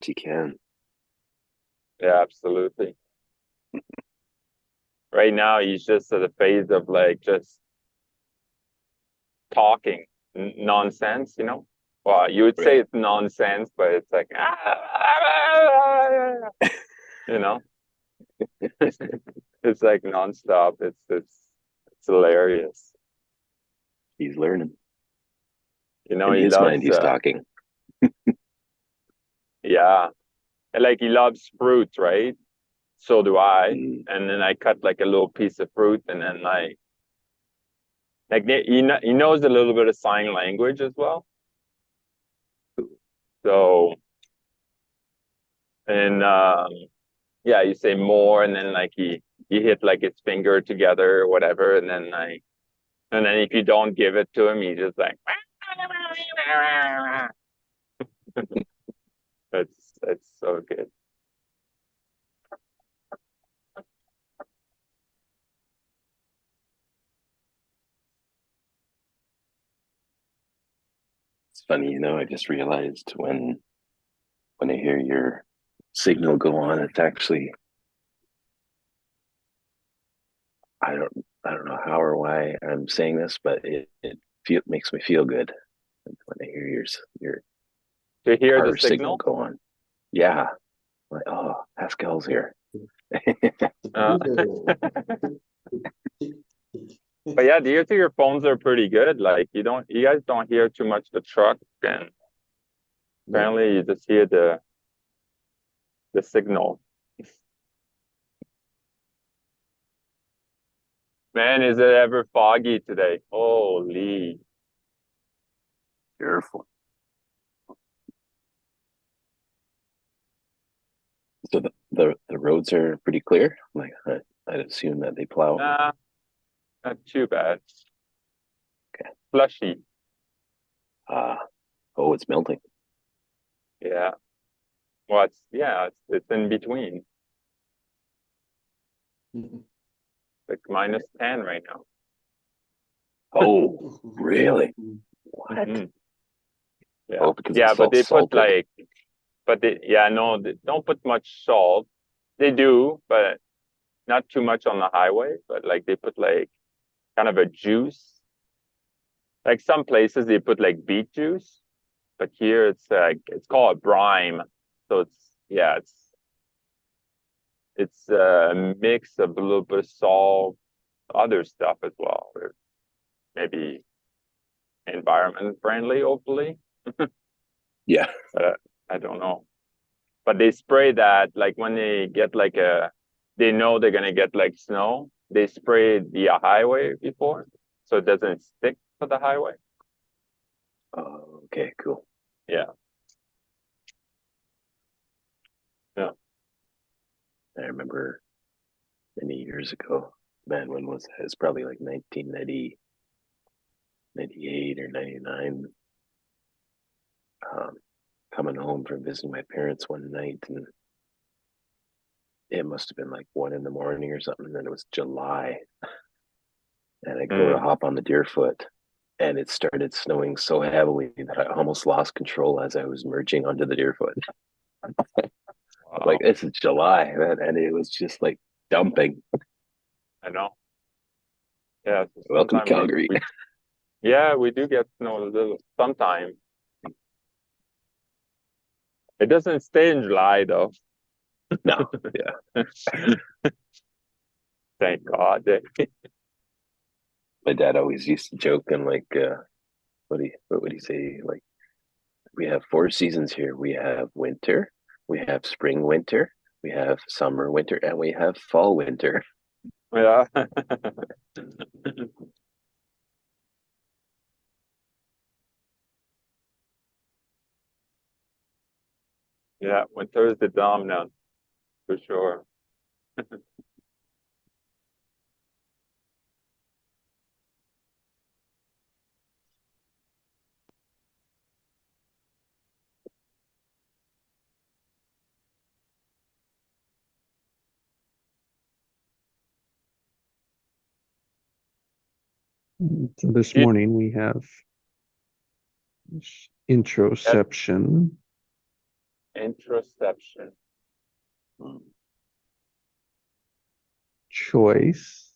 best you can. Yeah, absolutely. Right now, he's just at a phase of like just talking nonsense, you know? Well, you would say Right. it's nonsense, but it's like, you know, it's like nonstop. It's hilarious. He's learning. You know, In he his mind, loves, he's talking. yeah, and like he loves fruit, right? So do I. Mm. And then I cut like a little piece of fruit, and then like he knows a little bit of sign language as well. So and yeah, you say more, and then like he hit like his finger together or whatever, and then if you don't give it to him, he just like it's so good. It's funny, I just realized when I hear your signal go on, it's actually I don't know how or why I'm saying this, but it makes me feel good when I hear your To hear the car signal signal. go on. Yeah, like, oh, Pascal's here. Uh, but yeah, the ear to your phones are pretty good. Like you guys don't hear too much the truck, and apparently you just hear the signal. Man, is it ever foggy today? Holy. Careful. So the roads are pretty clear. Like I'd assume that they plow. Nah, not too bad. Okay. Slushy. Uh oh, it's melting. Yeah. Well, it's in between. Like -10 right now. Oh, really? What? Hmm. Yeah. Oh, because Yeah, it's but all they put salted. like, but they, yeah, no, they don't put much salt. They do, but not too much on the highway. But like they put like kind of a juice. Like some places they put like beet juice, but here it's like it's called brine. So yeah, it's a mix of a little bit of salt, other stuff as well. Or maybe environment friendly, hopefully. Yeah. But I don't know. But they spray that like when they get like they know they're gonna get like snow. They spray the highway before, so it doesn't stick to the highway. Oh, okay, cool. Yeah, yeah. I remember many years ago. Man, when was that? It's probably like 1990, 98 or 99. Um, Coming home from visiting my parents one night, and it must have been like 1 in the morning or something. And then it was July, and I go to Mm. hop on the Deerfoot, and it started snowing so heavily that I almost lost control as I was merging onto the Deerfoot. Like Wow, this is July, man, and it was just like dumping. I know. Yeah, so Welcome to sometimes Calgary. yeah, we do get snow a little sometimes. It doesn't stay in July though. No, yeah. Thank God. My dad always used to joke and like, what would he say? Like, we have 4 seasons here. We have winter, we have spring, winter, we have summer, winter, and we have fall, winter. Yeah. Yeah, winter is the dominant for sure. So this You, morning we have that, interoception. Interoception. Choice,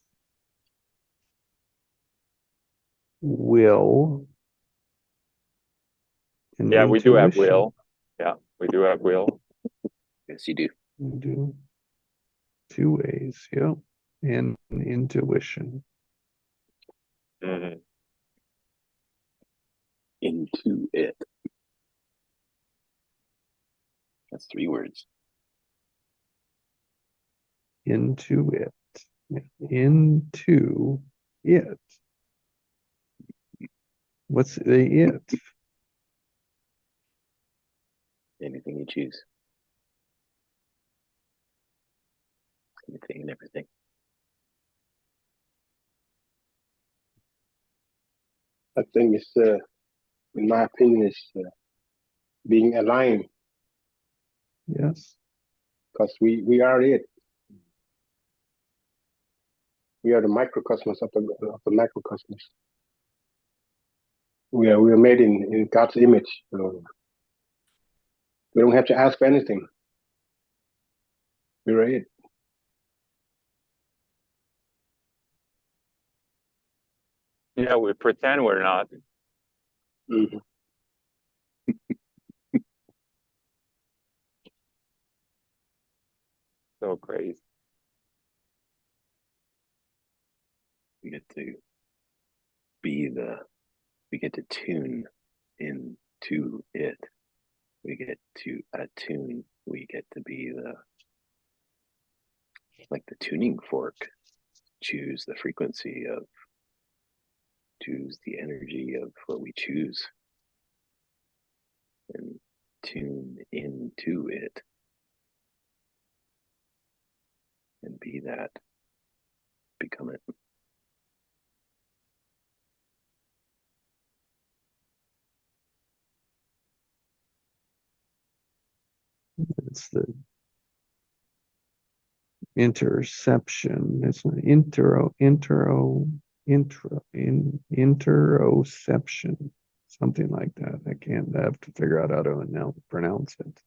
will, and Yeah, we do have intuition. will. Yeah, we do have will. Yes, you do. We do 2 ways, yep. And intuition. Mm-hmm. Into it. That's 3 words. Into it. Into it. What's the it? Anything you choose. Anything and everything. I think it's, in my opinion, is being aligned, Yes. because we are it. We are the microcosmos of the macrocosmos. We are made in God's image. So we don't have to ask for anything. We're it. Yeah, we pretend we're not. Mm-hmm. So crazy. We get to we get to tune into it. We get to attune. We get to be like the tuning fork. Choose the frequency of, choose the energy of what we choose, and tune into it and be that, become it. It's the interception. It's an interoception. Something like that. I have to figure out how to now pronounce it.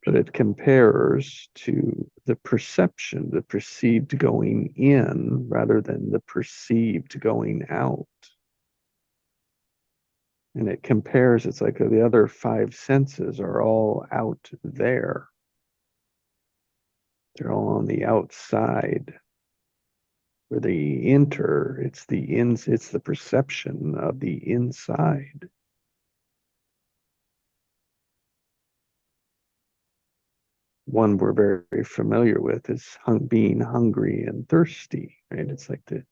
But it compares to the perception, the perceived going in rather than the perceived going out. And it compares, it's like the other 5 senses are all out there. They're all on the outside. Where the it's the perception of the inside. One we're very familiar with is being hungry and thirsty, right? It's like the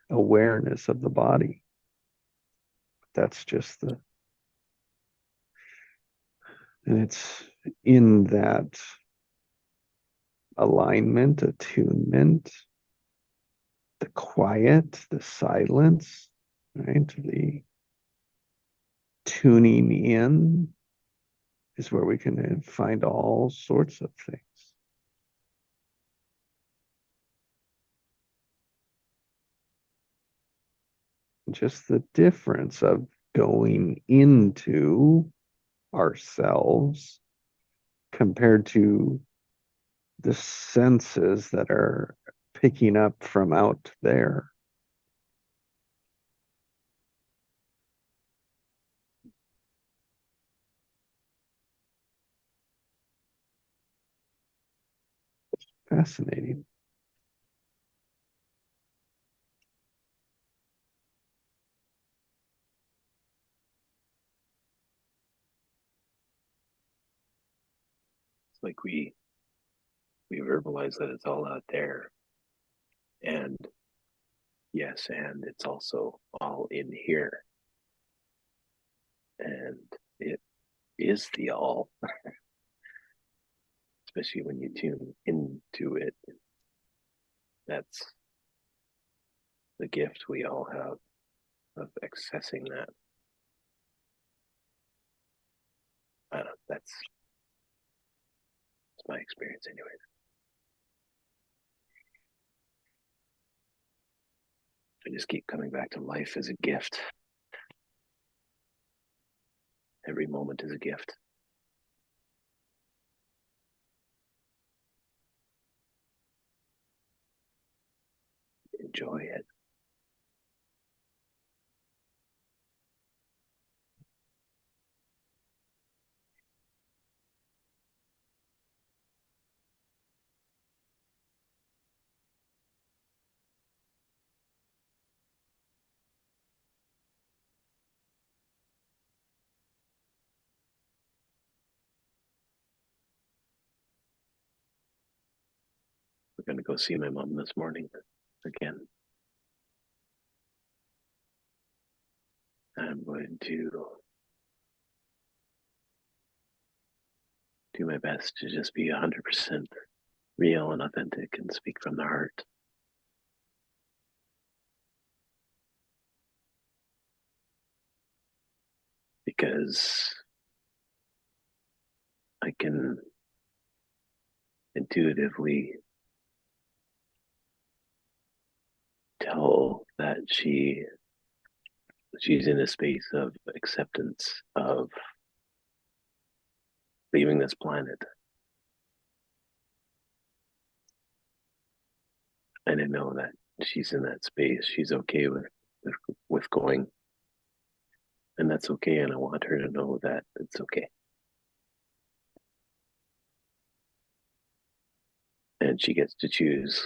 awareness of the body. That's just and it's in that alignment, attunement, the quiet, the silence, right? The tuning in is where we can find all sorts of things. Just the difference of going into ourselves compared to the senses that are picking up from out there. Fascinating. It's like we verbalize that it's all out there, and yes, and it's also all in here, and it is the all, especially when you tune into it. That's the gift we all have of accessing that. I don't know, that's my experience anyway. I just keep coming back to life as a gift. Every moment is a gift. enjoy it. We're going to go see my mom this morning again. I'm going to do my best to just be 100% real and authentic and speak from the heart. Because I can intuitively tell that she's in a space of acceptance of leaving this planet. And I know that she's in that space. She's okay with going. And that's okay. And I want her to know that it's okay. And she gets to choose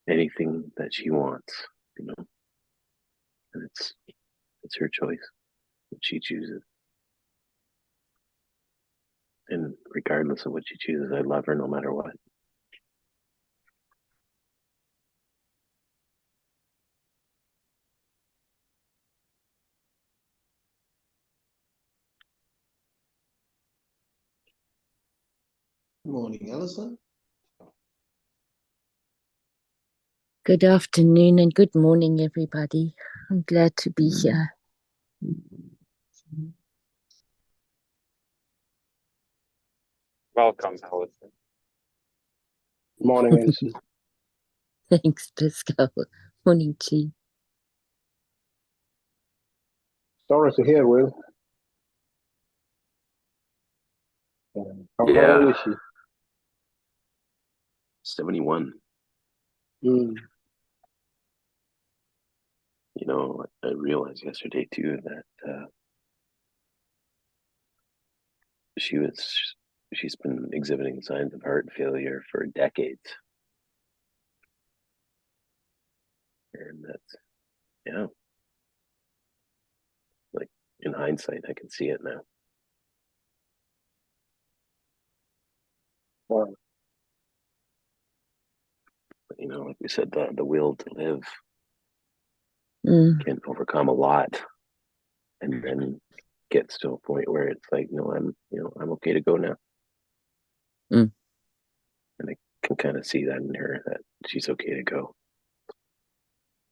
anything that she wants, you know. And it's her choice that she chooses. And regardless of what she chooses, I love her no matter what. Good morning, Alison. Good afternoon and good morning, everybody. I'm glad to be here. Welcome, Alison. Morning, Alison. Thanks, Pascal. Morning, Chi. Sorry to hear, Will. How Yeah. old is she? 71. Mm. You know, I realized yesterday too that she's been exhibiting signs of heart failure for decades. And that's, yeah, like in hindsight, I can see it now. Wow. But, you know, like we said, the will to live Mm. can overcome a lot, and then gets to a point where it's like, no, I'm okay to go now. Mm. And I can kind of see that in her, that she's okay to go,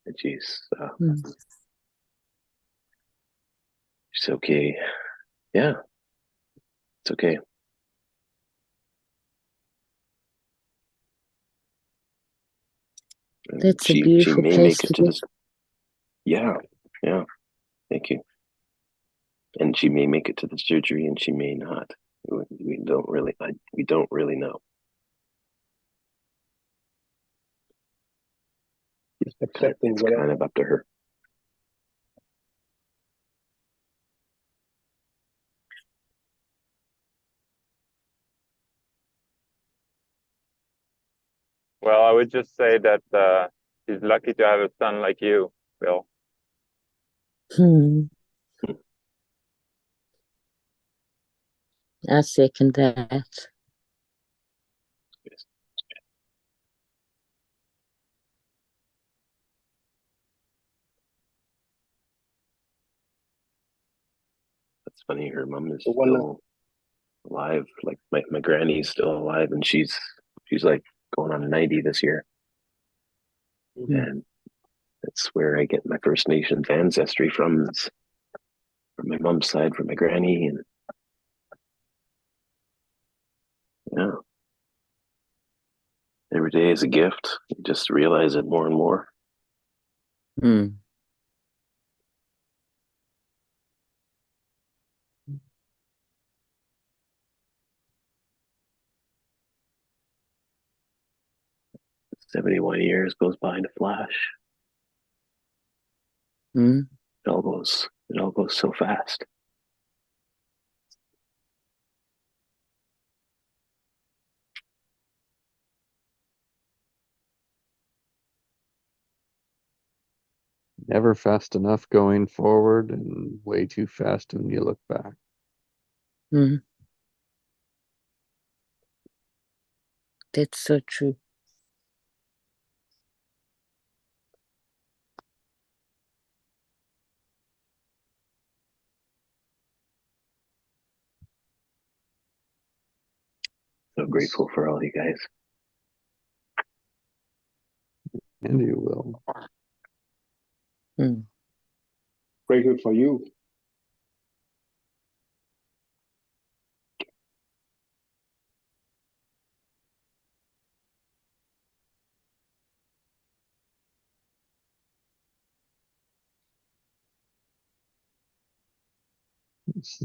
and she's okay. Yeah, it's okay. And That's a she beautiful may place make it to to be. this. Yeah, thank you. And she may make it to the surgery, and she may not. We don't really know. Just accepting It's whatever. kind of up to her. Well, I would just say that she's lucky to have a son like you, Bill. I second that. That's funny. Her mom is The one still alive. Like my granny's still alive, and she's like going on 90 this year. Mhm. And that's where I get my First Nations ancestry from. It's from my mom's side, from my granny, and yeah, every day is a gift. You just realize it more and more. Mm. "71 years goes by in a flash." Mm. It all goes so fast. Never fast enough going forward and way too fast when you look back. Mm. That's so true. So grateful for all you guys. And you will. Mm. Grateful for you.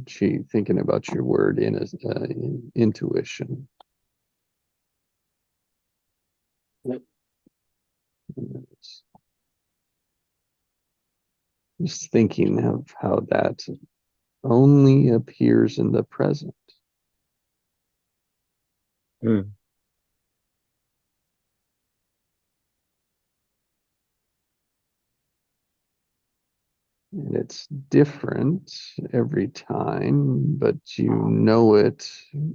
She thinking about your word intuition. Yep. Just thinking of how that only appears in the present. Mm. And it's different every time, but you know it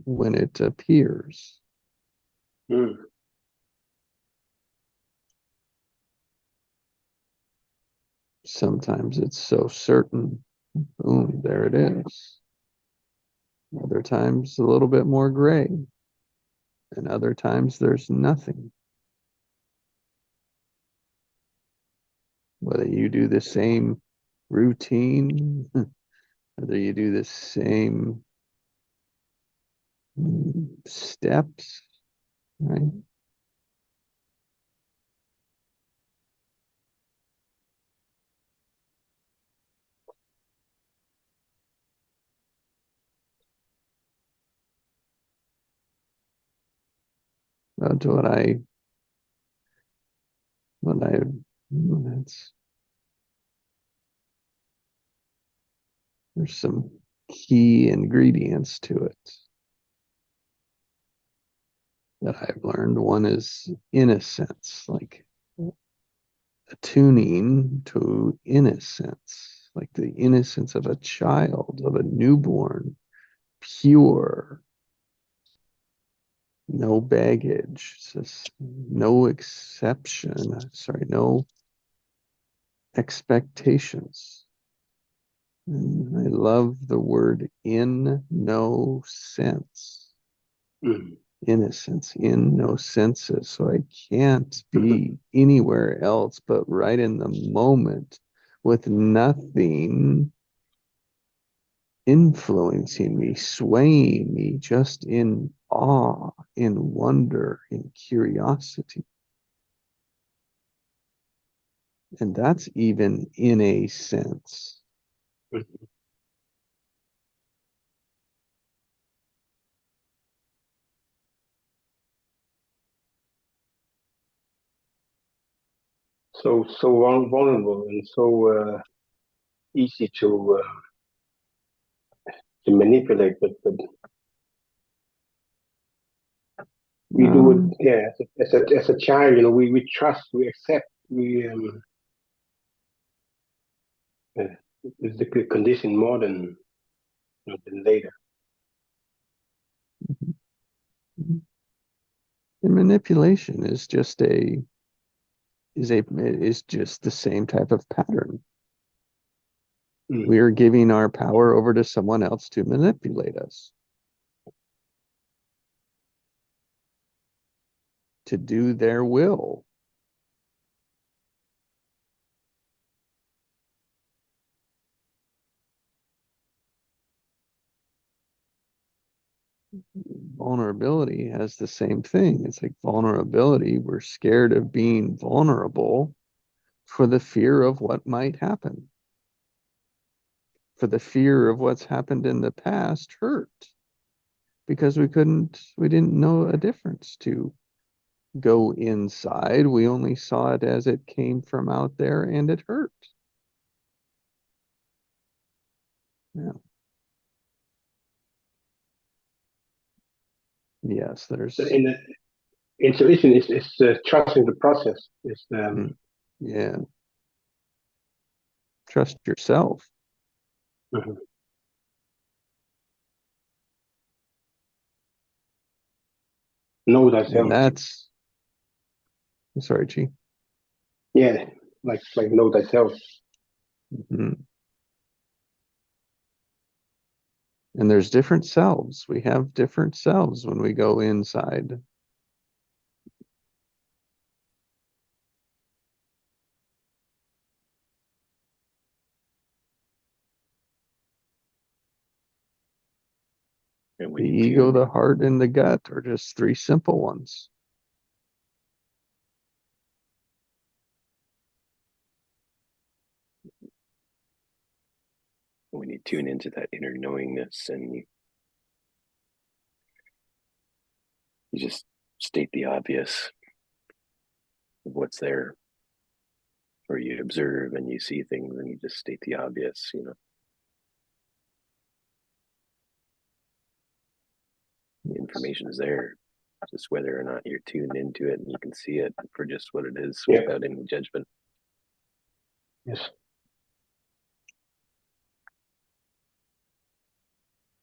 when it appears. Mm. Sometimes it's so certain, boom, there it is. Other times a little bit more gray, and other times there's nothing. Whether you do the same routine, whether you do the same steps, right? That's that's, there's some key ingredients to it that I've learned. One is innocence, like attuning to innocence, like the innocence of a child, of a newborn, pure, no baggage, just no exception, sorry, no expectations. And I love the word in no sense. Mm. Innocence in no senses. So I can't be anywhere else but right in the moment with nothing influencing me, swaying me, just in awe, in wonder, in curiosity. And that's even in a sense. So vulnerable and so easy to manipulate, but we do it. Um, Yeah, as a child, we trust, we accept, we it's the condition more than later. and manipulation is just is just the same type of pattern. Mm. We are giving our power over to someone else to manipulate us, to do their will. Vulnerability has the same thing. It's like vulnerability. We're scared of being vulnerable for the fear of what might happen, for the fear of what's happened in the past hurt, because we didn't know a difference to go inside. We only saw it as it came from out there and it hurt. Yeah. Yes, there's. So in the intuition is trusting the process. Is Yeah. Trust yourself. Mhm. Know And thyself. that's. Sorry, Chi. Yeah, like know thyself. Mhm. And there's different selves. We have different selves when we go inside. And when The you ego, tune, the heart, and the gut are just three simple ones. when you tune into that inner knowingness, and you just state the obvious of what's there, or you observe and you see things and you just state the obvious, the information is there, just whether or not you're tuned into it and you can see it for just what it is Yeah. without any judgment. Yes.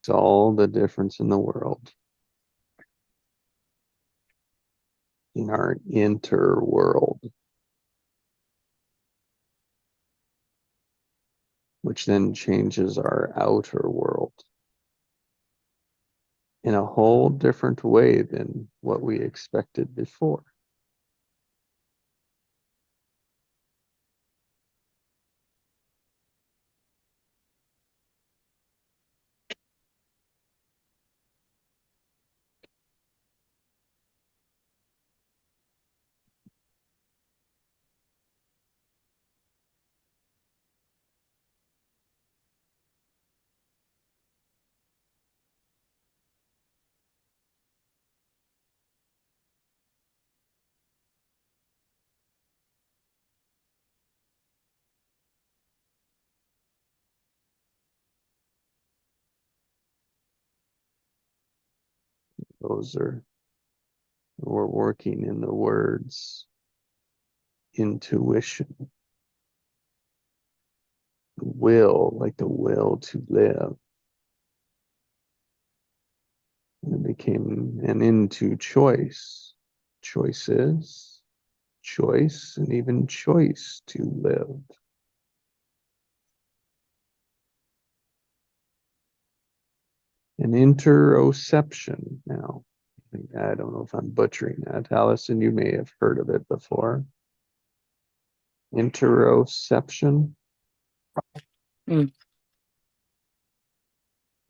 It's all the difference in the world. In our interworld, which then changes our outer world in a whole different way than what we expected before. Those are, we're working in the words intuition, will, like the will to live. And it became an into choice, choices, choice, and even choice to live. An interoception now. I don't know if I'm butchering that. Allison, you may have heard of it before. Interoception. Mm.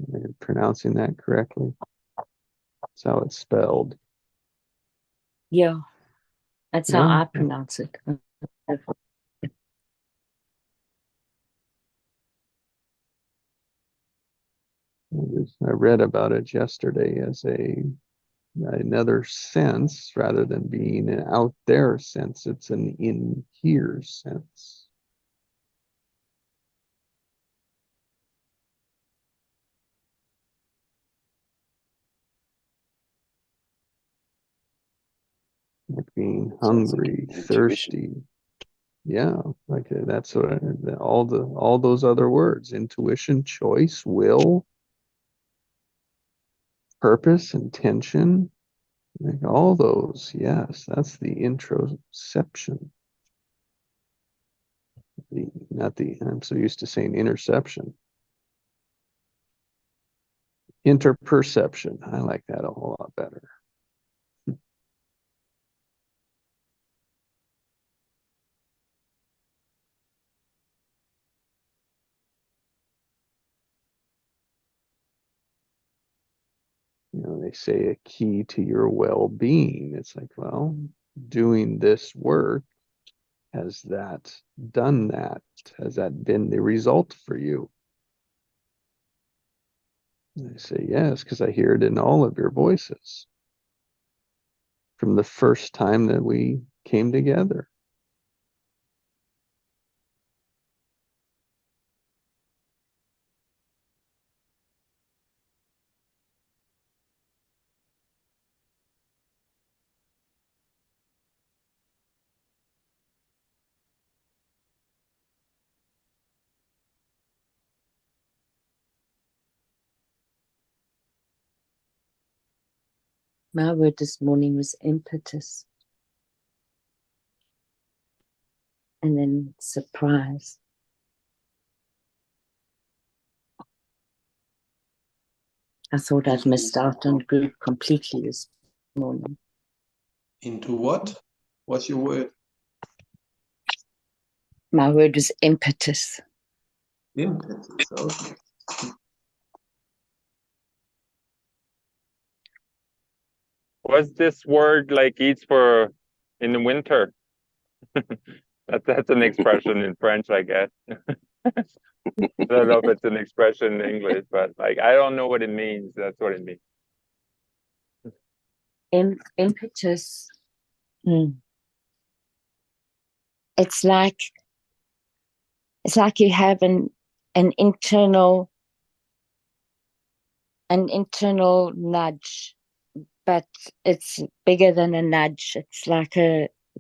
Am I pronouncing that correctly? That's how it's spelled. Yeah, that's how Yeah. I pronounce it. I read about it yesterday as another sense rather than being an out there sense. It's an in here sense. Like being Sounds like hungry, intuition. thirsty. Yeah, like that's what all those other words: intuition, choice, will, purpose, intention. Like all those, yes, that's the introception. Not the, I'm so used to saying interception. Interperception. I like that a whole lot better. They say a key to your well-being. It's like, well, doing this work, has that done that? Has that been the result for you? And I say yes, because I hear it in all of your voices from the first time that we came together. My word this morning was impetus. And then surprise. I thought I'd missed out on group completely this morning. Into what? What's your word? My word was impetus. Impetus. Okay. What's this word like eats for in the winter? That's an expression in French, I guess. I don't know if it's an expression in English, but like I don't know what it means. That's what it means. Impetus. It's like you have an internal nudge, but it's bigger than a nudge. It's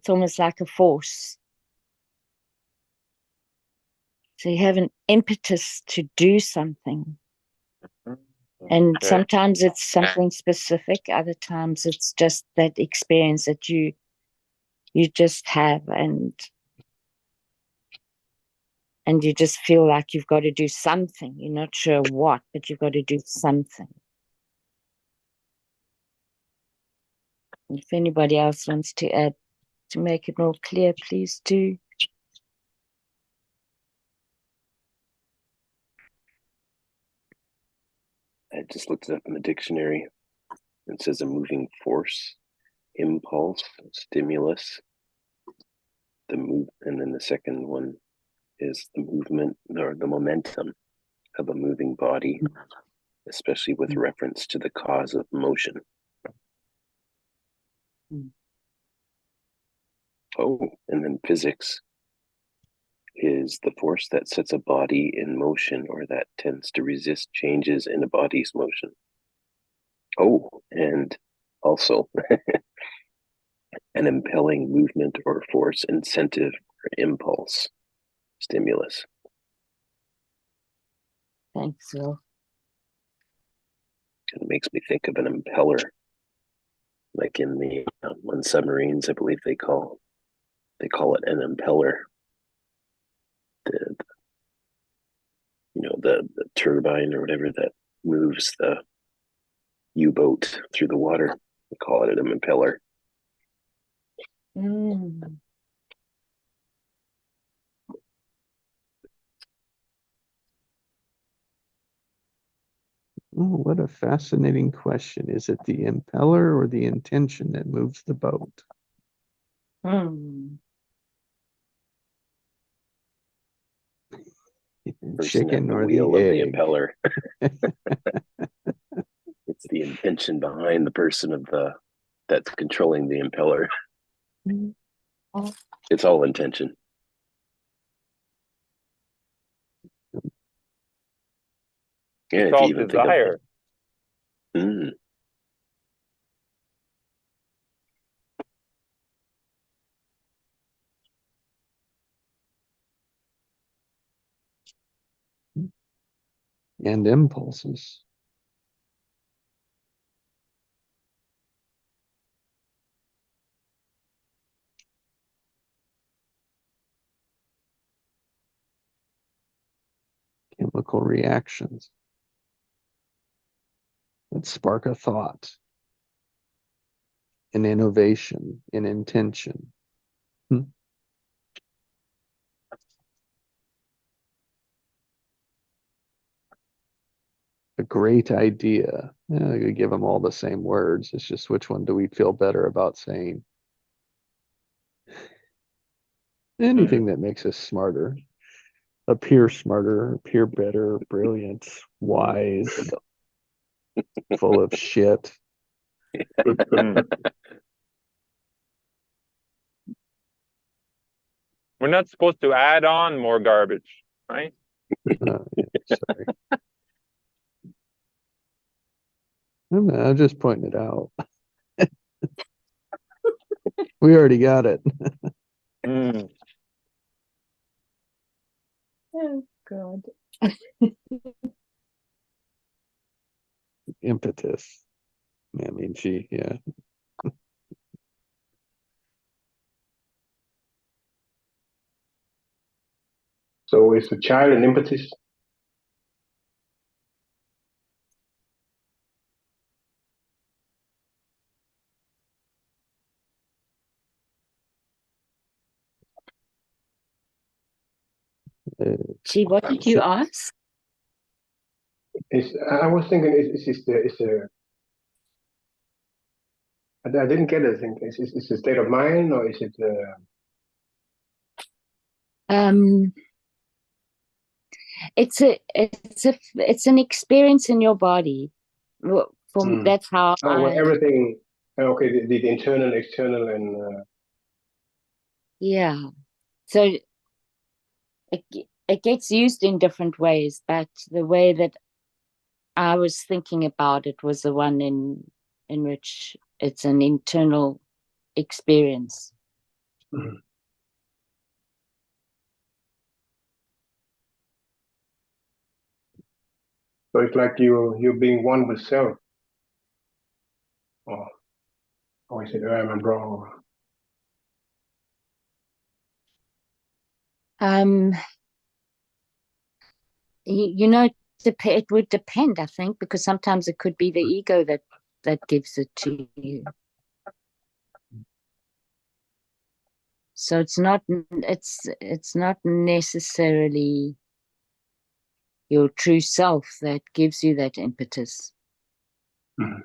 almost like a force. So you have an impetus to do something. And sometimes it's something specific, other times it's just that experience that you just have, and you just feel like you've got to do something. You're not sure what, but you've got to do something. If anybody else wants to add to make it more clear, please do. I just looked it up in the dictionary. It says a moving force, impulse, stimulus, and then the second one is the movement or the momentum of a moving body, especially with reference to the cause of motion. Oh, and then physics is the force that sets a body in motion or that tends to resist changes in a body's motion. Oh, and also an impelling movement or force, incentive or impulse, stimulus. Thanks, Will. It makes me think of an impeller, like in the on submarines. I believe they call it an impeller. The turbine or whatever that moves the U-boat through the water. They call it an impeller. Oh, what a fascinating question. Is it the impeller or the intention that moves the boat? Chicken or the wheel of the egg? impeller. It's the intention behind the person that's controlling the impeller. It's all intention. Yeah, It's all desire. And impulses. Chemical reactions that spark a thought, an innovation, an intention. A great idea. I could give them all the same words. It's just which one do we feel better about saying? Anything that makes us smarter, appear better, brilliant, wise, full of shit. We're not supposed to add on more garbage, right? Yeah, sorry. I'm just pointing it out. We already got it. Oh, God. Impetus. I mean, yeah. So is the child an impetus? Gee, what did you ask? I was thinking, I didn't get it. I think is it a state of mind or is it? It's an experience in your body. That's how Well, everything. Okay, the internal, external, and yeah. So it gets used in different ways, but the way that I was thinking about it was the one in which it's an internal experience. Mhm. So it's like you're being one with self, or is it I'm wrong? You know, it would depend, I think, because sometimes it could be the ego that gives it to you. So it's not necessarily your true self that gives you that impetus. Mhm.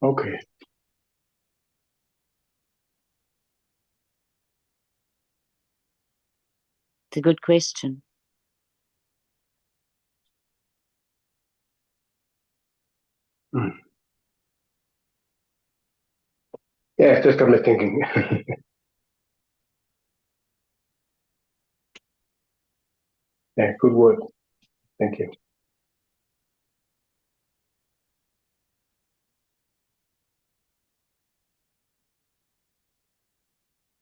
Okay. It's a good question. Mhm. Yeah, it just got me thinking. Yeah, good word. Thank you.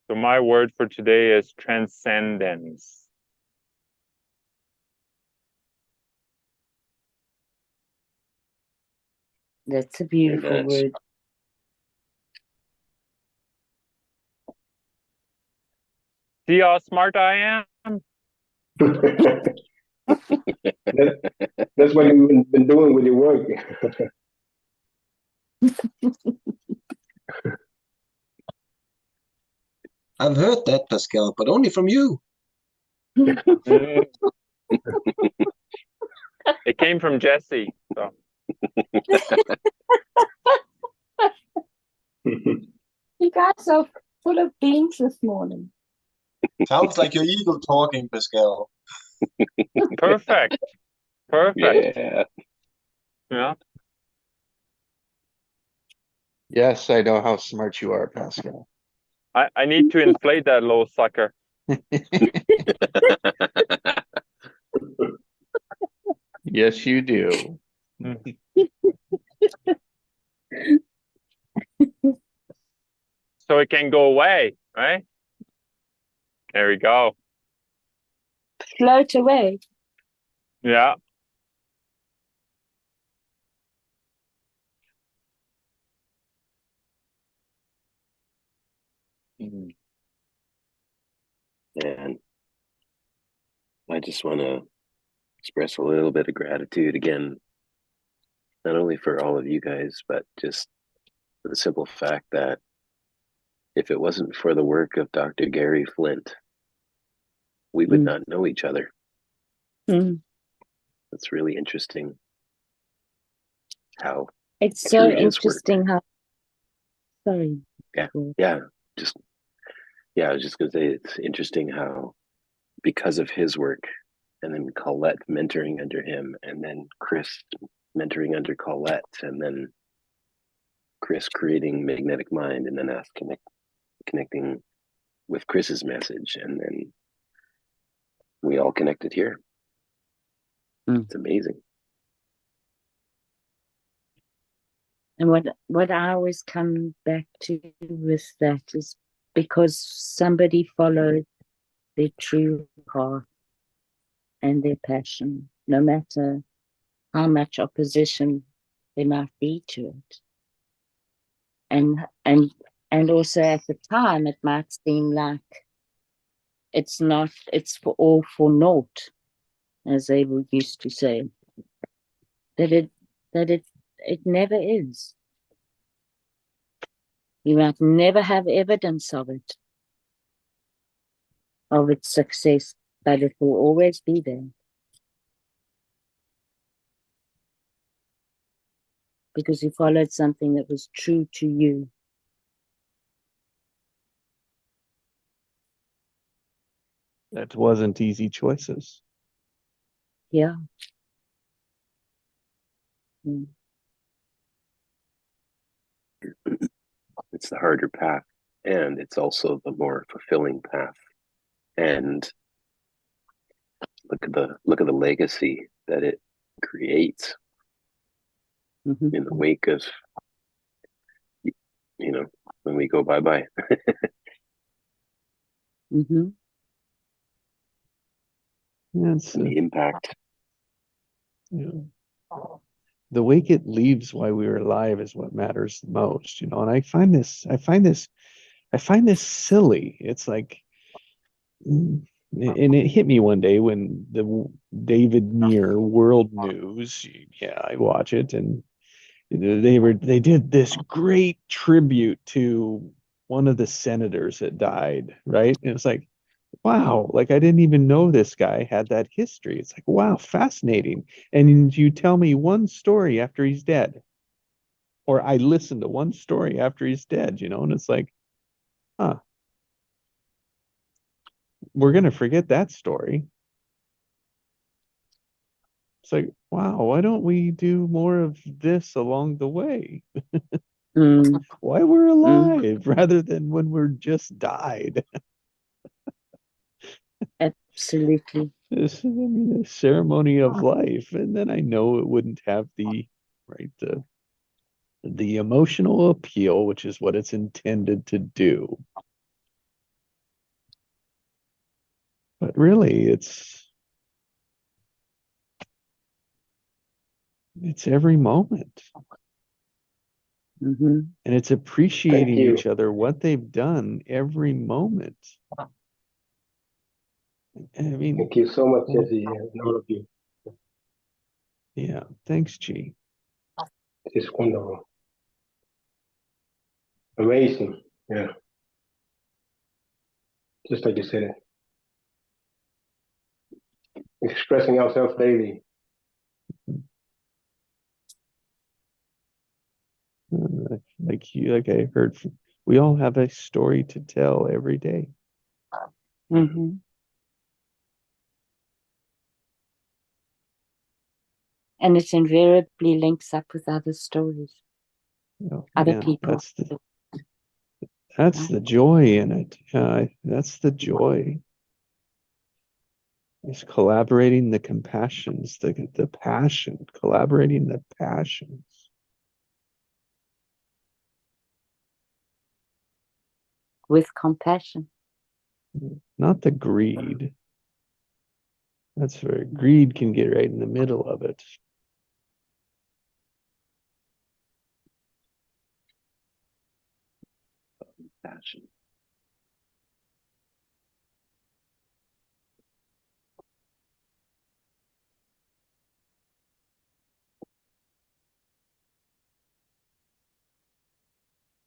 So my word for today is transcendence. That's a beautiful word. See how smart I am? That's what you've been doing with your work. I've heard that, Pascal, but only from you. It came from Jesse. So. You guys are full of beans this morning. Sounds like your ego talking, Pascal. Perfect. Perfect. Yeah. Yeah. Yes, I know how smart you are, Pascal. I need to inflate that little sucker. Yes, you do. So it can go away, right? There we go. Float away. Yeah. And I just want to express a little bit of gratitude again, not only for all of you guys, but just for the simple fact that if it wasn't for the work of Dr. Gary Flint, we would not know each other. It's really interesting how it's so interesting how sorry. I was just gonna say it's interesting how because of his work and then Colette mentoring under him and then Chris mentoring under Colette and then Chris creating Magnetic Mind and then us connecting with Chris's message and then we all connected here. It's amazing. And what I always come back to with that is because somebody followed their true heart and their passion, no matter how much opposition there might be to it. And also at the time it might seem like it's not, it's for all for naught, as they used to say. That it never is. You might never have evidence of it, of its success, but it will always be there. Because you followed something that was true to you. That wasn't easy choices. Yeah. Mm. It's the harder path, and it's also the more fulfilling path. And look at the legacy that it creates in the wake of, when we go bye-bye. Mm-hmm. That's the impact. The wake it leaves while we were alive is what matters the most, and I find this silly. It's like, and it hit me one day when the David Muir World News, I watch it, and they did this great tribute to one of the senators that died, right? And it's like, wow, like I didn't even know this guy had that history. It's like, wow, fascinating. And you tell me one story after he's dead, or I listen to one story after he's dead, and it's like, huh, we're gonna forget that story. It's like, wow, why don't we do more of this along the way? Why we're alive rather than when we're just died. Absolutely. This, a ceremony of life, and then I know it wouldn't have the emotional appeal, which is what it's intended to do. But really, it's every moment. And it's appreciating each other, what they've done every moment. I mean, thank you so much, Jesse, and all of you. Yeah, thanks, G. It's wonderful. Amazing. Yeah. Just like you said it. Expressing ourselves daily. Like I heard, we all have a story to tell every day. And it invariably links up with other stories, other people. That's the joy in it. That's the joy. Is collaborating the compassions, the passion, collaborating the passions. With compassion. Not the greed. That's where greed can get right in the middle of it. Passion.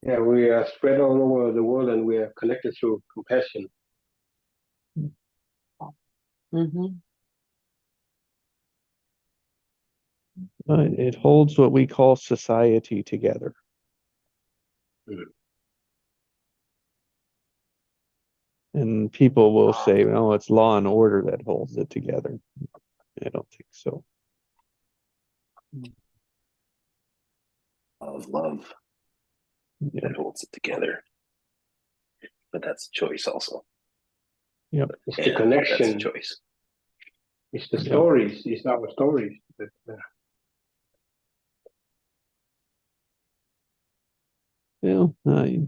Yeah, we are spread all over the world and we are connected through compassion. It holds what we call society together. And people will say, "Oh, it's law and order that holds it together." I don't think so. Of love that holds it together. But that's a choice also. Yep. It's the connection. That's a choice. It's the stories. It's our stories.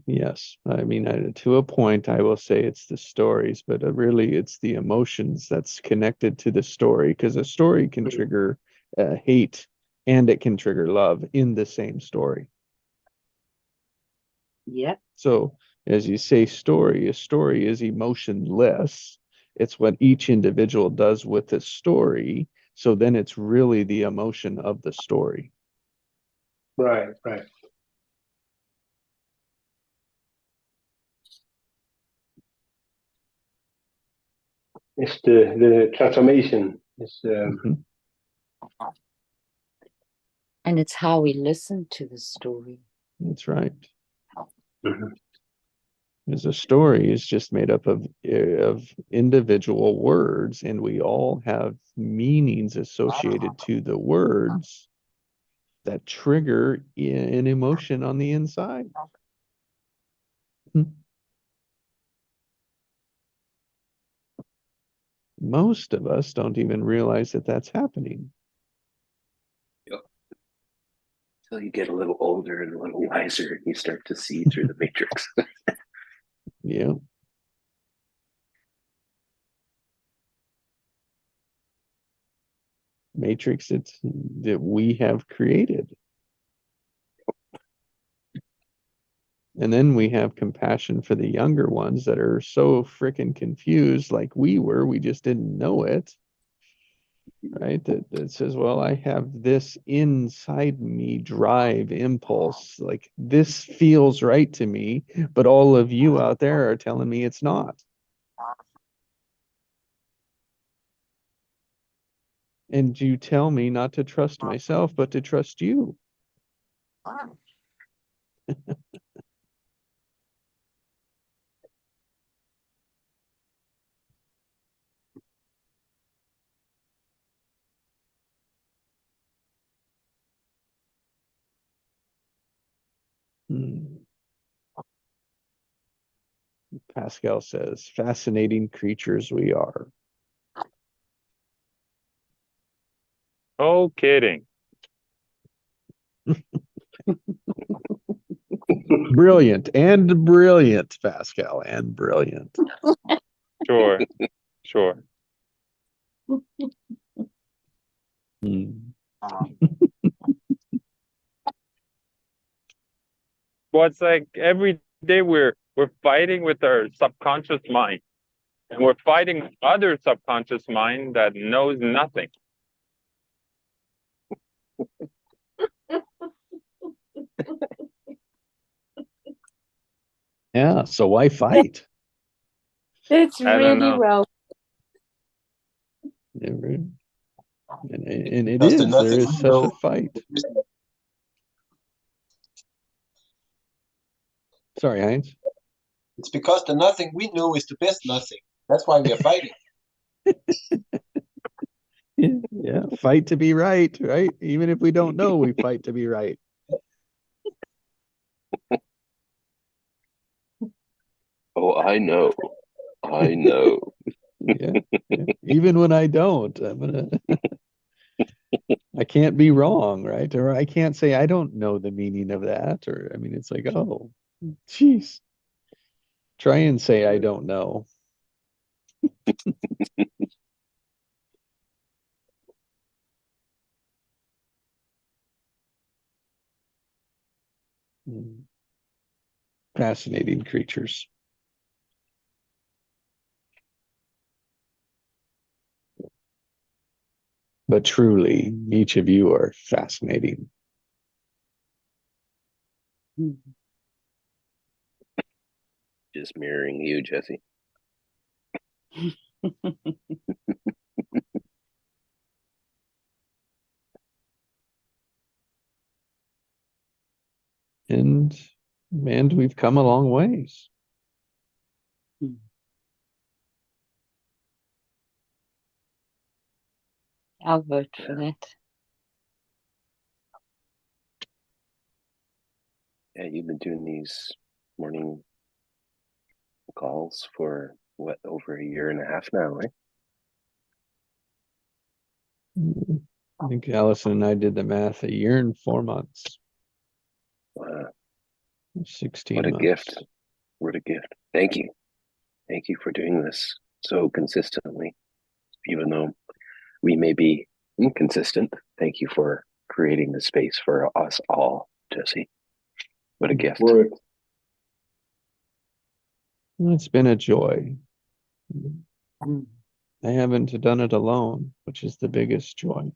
Yes. I mean, to a point, I will say it's the stories, but really it's the emotions that's connected to the story, because a story can trigger hate, and it can trigger love in the same story. Yeah. So as you say, a story is emotionless. It's what each individual does with the story. So then it's really the emotion of the story. Right, right. It's the transformation. It's Mhm. And it's how we listen to the story. That's right. Mhm. Because a story is just made up of individual words, and we all have meanings associated to the words that trigger an emotion on the inside. Most of us don't even realize that that's happening. Yep. Until you get a little older and a little wiser, and you start to see through the matrix. Yeah. Matrix that we have created. And then we have compassion for the younger ones that are so freaking confused like we were. We just didn't know it. Right? That says, well, I have this inside me drive impulse. Like this feels right to me, but all of you out there are telling me it's not. And you tell me not to trust myself, but to trust you. Hmm. Pascal says, fascinating creatures we are. Oh, kidding. Brilliant, Pascal, and brilliant. Sure, sure. Hmm. Well, it's like every day we're fighting with our subconscious mind, and we're fighting other subconscious mind that knows nothing. Yeah, so why fight? It's I don't really know. well. And it Because the is, there nothing is we such a know, fight. Sorry, Heinz. it's because the nothing we know is the best nothing. That's why we are fighting. Yeah, fight to be right, right? Even if we don't know, we fight to be right. Oh, I know. I know. Yeah, yeah. Even when I don't, I can't be wrong, right? Or I can't say I don't know the meaning of that. Or I mean, it's like, oh, geez. Try and say I don't know. Hmm. Fascinating creatures. But truly, each of you are fascinating. Just mirroring you, Jesse. And we've come a long ways. I'll vote for that. Yeah, you've been doing these morning calls for what, over a year and a half now, right? I think Allison and I did the math, a year and 4 months, Wow, 16 what a months. gift. What a gift. Thank you. Thank you for doing this so consistently, even though we may be inconsistent. Thank you for creating the space for us all, Jesse. What a gift. Word. It's been a joy. I haven't done it alone, which is the biggest joy.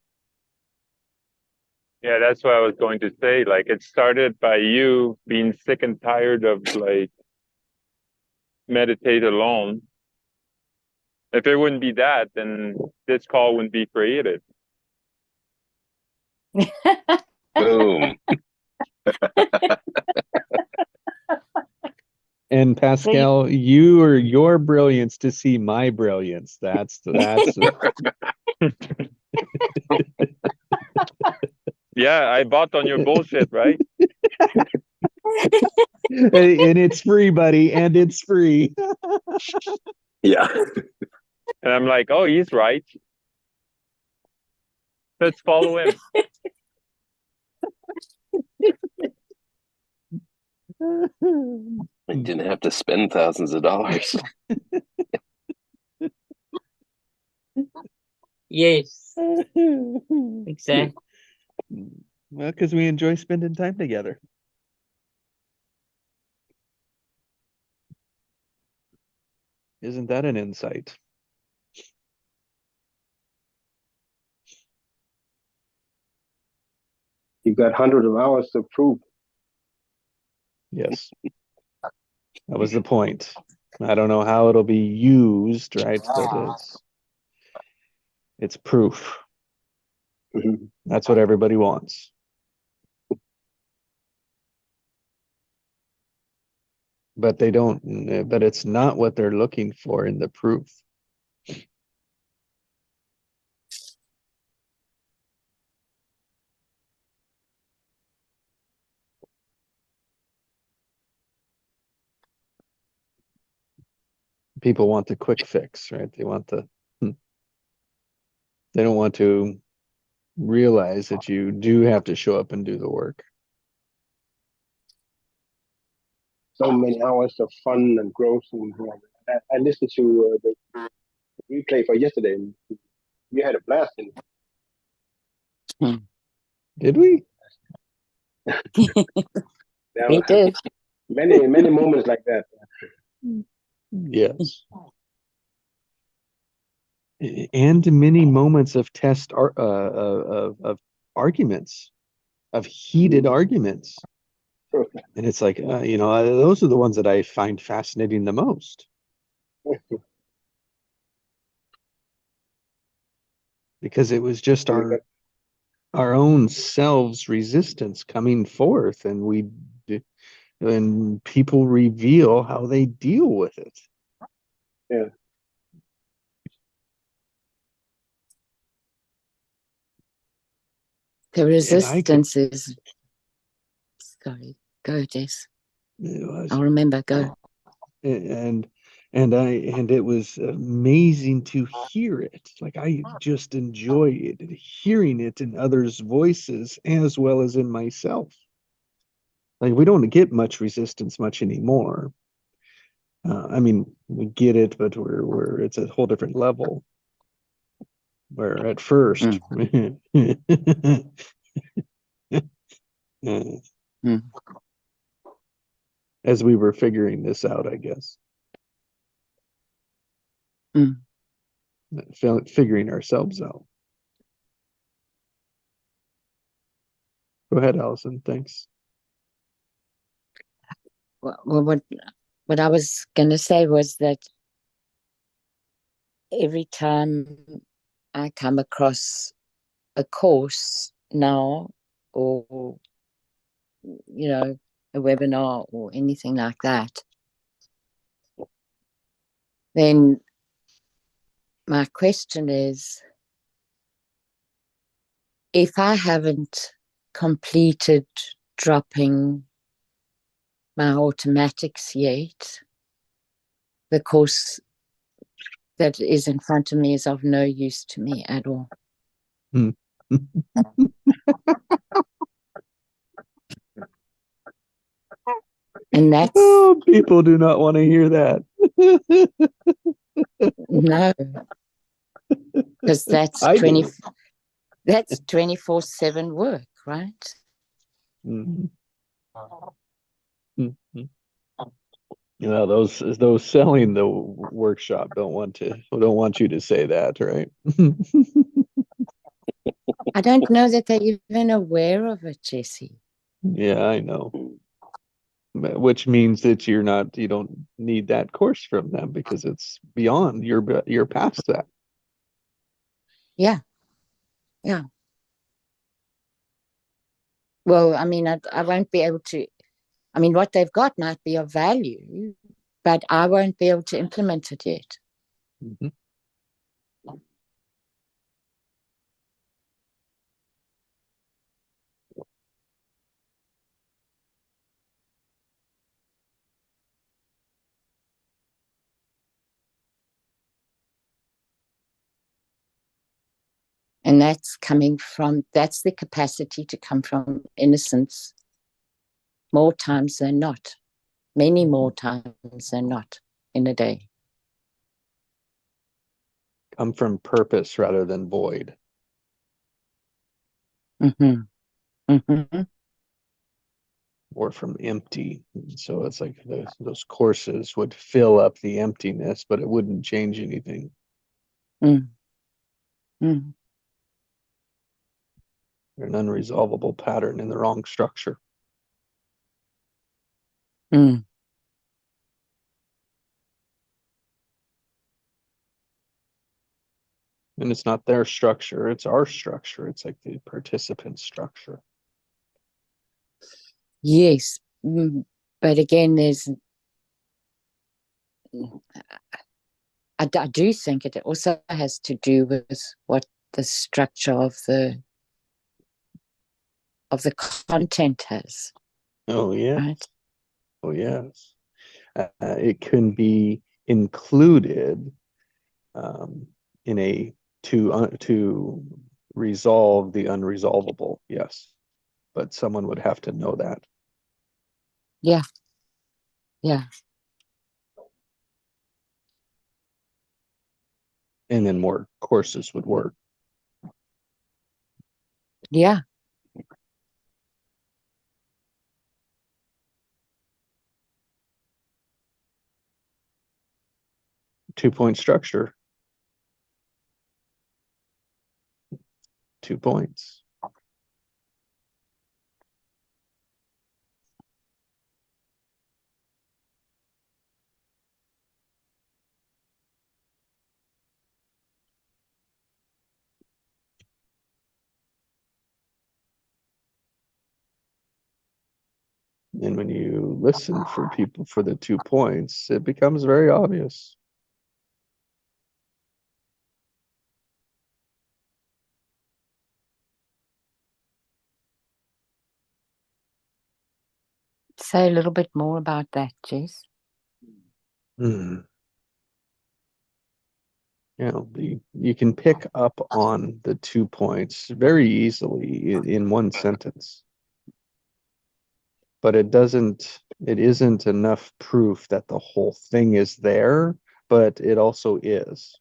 Yeah, that's what I was going to say. Like, it started by you being sick and tired of like meditate alone. If it wouldn't be that, then this call wouldn't be created. Boom. And Pascal, you are your brilliance to see my brilliance. That's Yeah, I bought on your bullshit, right? and it's free, buddy, and it's free. Yeah. And I'm like, oh, he's right. Let's follow him. I didn't have to spend thousands of dollars. Yes, exactly. Well, because we enjoy spending time together. Isn't that an insight? You got hundreds of hours to prove. Yes. That was the point. I don't know how it'll be used, right? But it's proof. Mhm. That's what everybody wants. But they don't, but it's not what they're looking for in the proof. People want the quick fix, right? They want they don't want to realize that you do have to show up and do the work. So many hours of fun and growth. And I listened to the replay for yesterday. And you had a blast. And Did we? there We were did. many moments like that. Yes. And many moments of of arguments, of heated arguments. And it's like, those are the ones that I find fascinating the most. Because it was just our own selves resistance coming forth, and people reveal how they deal with it. Yeah. The resistance is. Sorry, go, Jess. I'll remember. Go. And it was amazing to hear it. Like, I just enjoyed hearing it in others' voices as well as in myself. Like, we don't get much resistance much anymore. I mean, we get it, but it's a whole different level. Where at first, as we were figuring this out, I guess. Figuring ourselves out. Go ahead, Allison. Thanks. Well, what I was going to say was that every time I come across a course now, or a webinar or anything like that, then my question is, if I haven't completed dropping my automatics yet, the course that is in front of me is of no use to me at all. And that's people do not want to hear that. No, because that's That's 24/7 work, right? Mhm. Mhm. Yeah, those selling the workshop don't want you to say that, right? I don't know that they're even aware of it, Jesse. Yeah, I know. Which means that you don't need that course from them because it's beyond, you're past that. Yeah. Yeah. Well, I mean, I won't be able to, I mean, what they've got might be of value, but I won't be able to implement it yet. Mhm. And that's the capacity to come from innocence more times than not, many more times than not in a day. Come from purpose rather than void. Mm-hmm. Mm-hmm. Or from empty. So it's like those courses would fill up the emptiness, but it wouldn't change anything. Mm. Mm. They're an unresolvable pattern in the wrong structure. Mm. And it's not their structure, it's our structure. It's like the participant structure. Yes. But again, I do think it also has to do with what the structure of the content has. Oh, yeah. Right? Oh, yes. It can be included in to resolve the unresolvable. Yes, but someone would have to know that. Yeah. Yeah. And then more courses would work. Yeah. Two-point structure. 2 points. And when you listen for people for the 2 points, it becomes very obvious. Say a little bit more about that, Jess. You know, you can pick up on the 2 points very easily in one sentence, but it isn't enough proof that the whole thing is there, but it also is.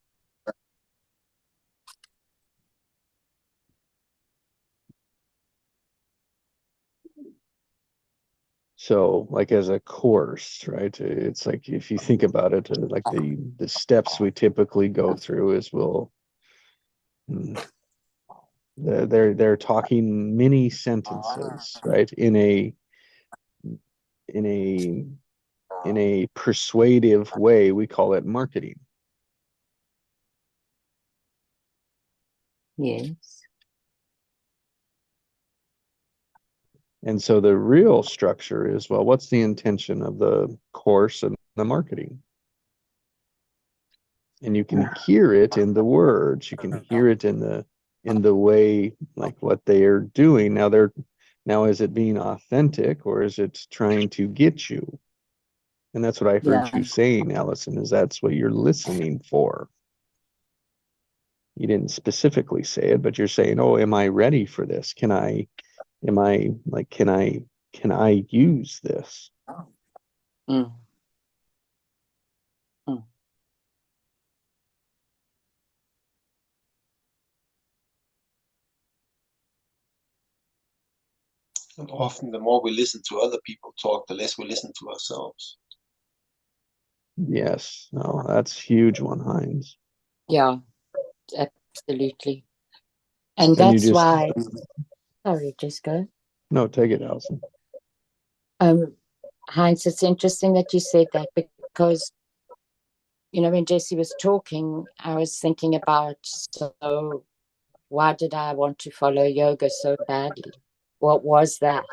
So, like as a course, right? It's like if you think about it, like the steps we typically go through is mm, they're talking many sentences, right? In a in a persuasive way. We call it marketing. Yes. And so the real structure is, well, what's the intention of the course and the marketing? And you can hear it in the words, you can hear it in the way, like what they are doing. Now is it being authentic or is it trying to get you? And that's what I heard Yeah. you saying, Allison, is that's what you're listening for. You didn't specifically say it, but you're saying, oh, am I ready for this? Can I use this? Mm. Mm. And often the more we listen to other people talk, the less we listen to ourselves. Yes, no, that's huge one, Heinz. Yeah, absolutely. And And you that's just, why, sorry, just go. no, take it, Alison. Heinz, it's interesting that you said that, because, when Jesse was talking, I was thinking about, so why did I want to follow yoga so badly? What was that?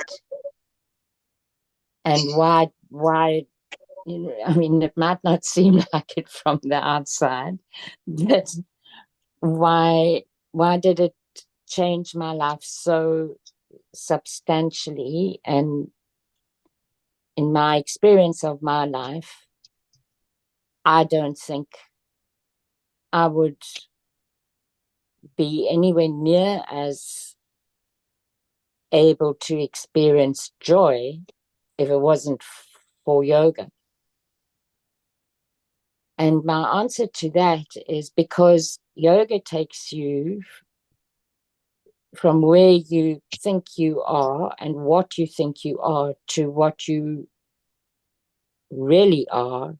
And why, it might not seem like it from the outside, but why did it change my life so substantially? And in my experience of my life, I don't think I would be anywhere near as able to experience joy if it wasn't for yoga. And my answer to that is because yoga takes you from where you think you are and what you think you are to what you really are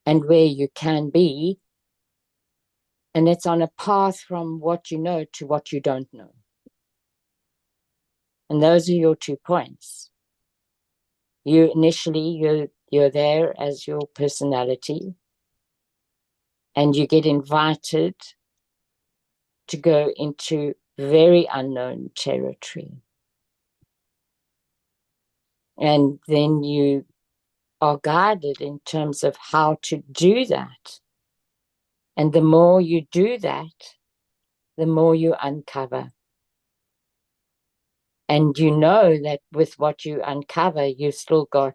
and where you can be. And it's on a path from what you know to what you don't know. And those are your 2 points. You initially, you're there as your personality, and you get invited to go into very unknown territory. And then you are guided in terms of how to do that. And the more you do that, the more you uncover. And you know that with what you uncover, you've still got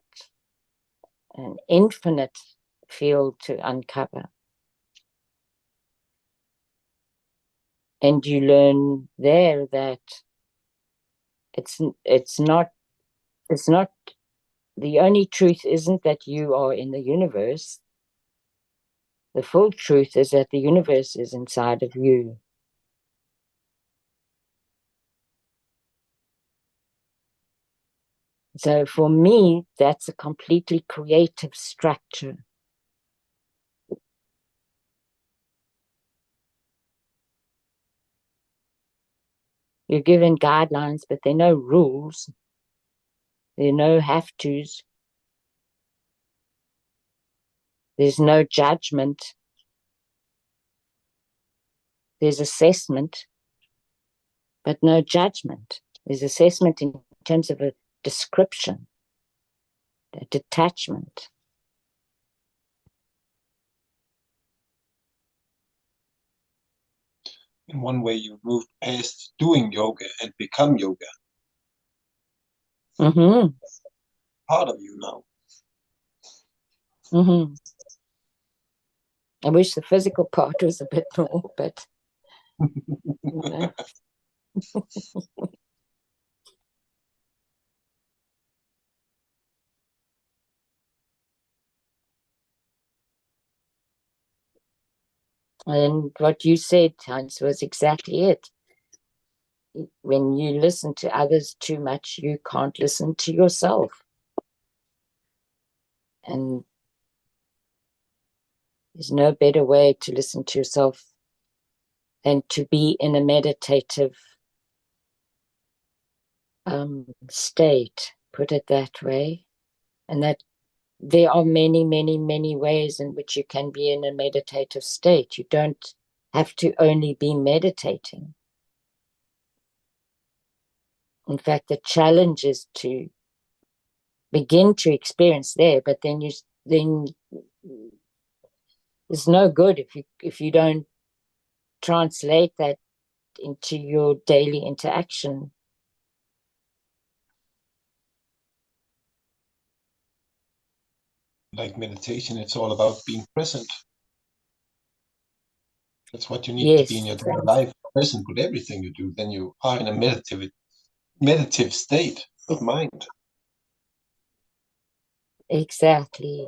an infinite field to uncover. And you learn there that it's not the only truth isn't that you are in the universe. The full truth is that the universe is inside of you. So for me, that's a completely creative structure. You're given guidelines, but there are no rules. There are no have-tos. There's no judgment. There's assessment, but no judgment. There's assessment in terms of a description, a detachment. In one way, you moved past doing yoga and become yoga. Mm-hmm. Part of you now. Mm-hmm. I wish the physical part was a bit more, but And what you said, Hans, was exactly it. When you listen to others too much, you can't listen to yourself. And there's no better way to listen to yourself than to be in a meditative state, put it that way. And that there are many, many, many ways in which you can be in a meditative state. You don't have to only be meditating. In fact, the challenge is to begin to experience there, but then it's no good if you don't translate that into your daily interaction. Like meditation, it's all about being present. That's what you need to Yes. be in your daily life, present with everything you do. Then you are in a meditative state of mind. Exactly.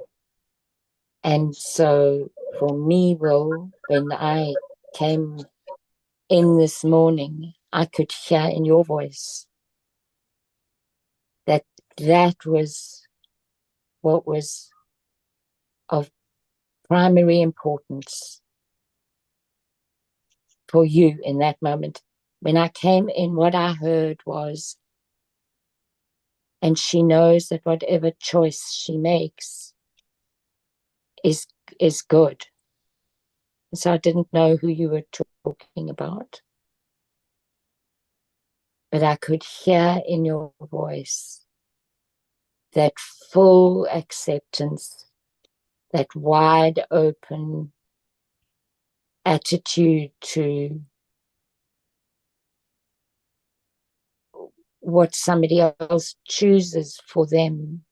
And so for me, Will, when I came in this morning, I could hear in your voice that was what was of primary importance for you in that moment. When I came in, what I heard was, and she knows that whatever choice she makes is good. So I didn't know who you were talking about, but I could hear in your voice that full acceptance, that wide open attitude to what somebody else chooses for them.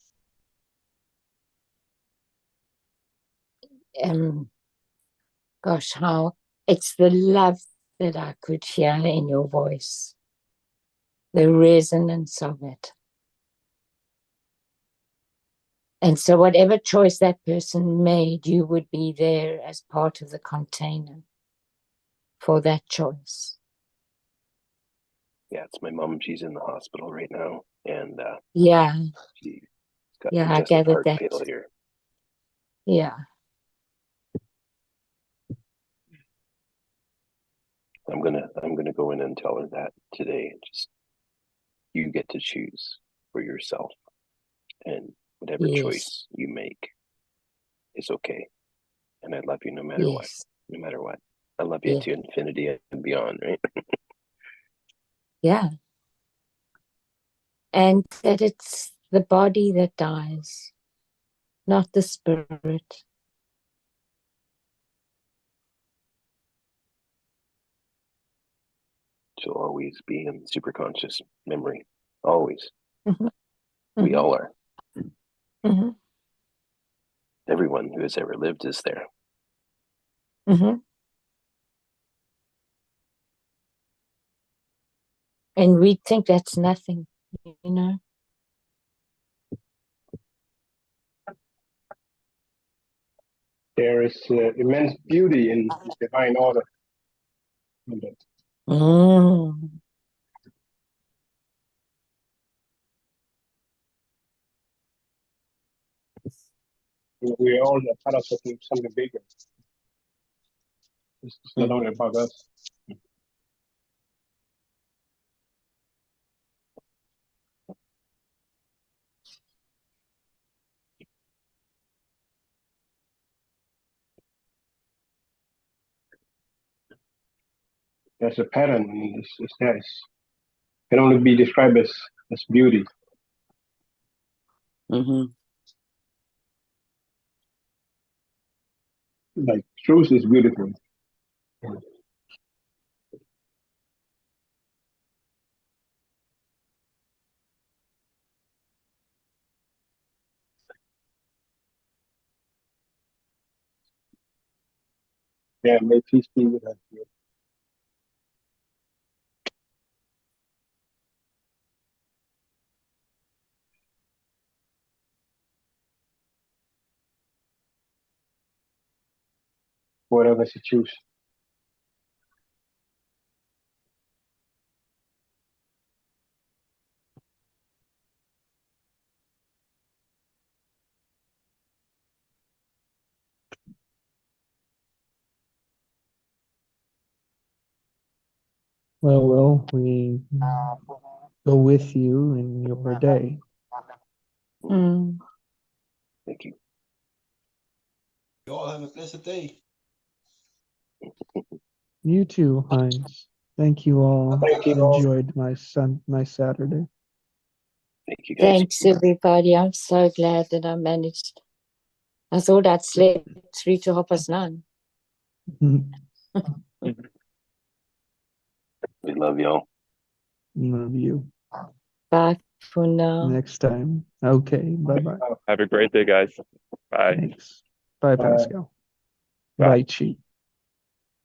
Gosh, how it's the love that I could hear in your voice, the resonance of it. And so whatever choice that person made, you would be there as part of the container for that choice. Yeah, it's my mom. She's in the hospital right now, and yeah, she's got I congestive gathered heart that. failure. Yeah. I'm gonna go in and tell her that today. Just you get to choose for yourself, and whatever Yes. choice you make is okay. And I love you no matter what. Yes. No matter what. I love you Yeah. to infinity and beyond, right? Yeah. And that it's the body that dies, not the spirit. She'll always be in superconscious memory. Always. Mm-hmm. We all are. Mm-hmm. Everyone who has ever lived is there. Mm-hmm. And we think that's nothing, you know. There is immense beauty in divine order. Mm. We're all a part of something bigger. It's not only about us. There's a pattern, and it's there. It can only be described as beauty. Mm-hmm. Like truth is beautiful. Yeah, may peace be with us. Whatever she chooses. Well, we go with you in your day. Mm. Thank you. You all have a blessed day. You too, Heinz. Thank you all. Thank you all. Enjoyed my Saturday. Thank you guys. Thanks, everybody. I'm so glad that I managed. I thought I'd sleep 3 to 9:30. We love y'all. Love you. Bye for now. Next time. Okay. Bye-bye. Have a great day, guys. Bye. Thanks. Bye, Bye. Pascal. Bye. Bye, Chi.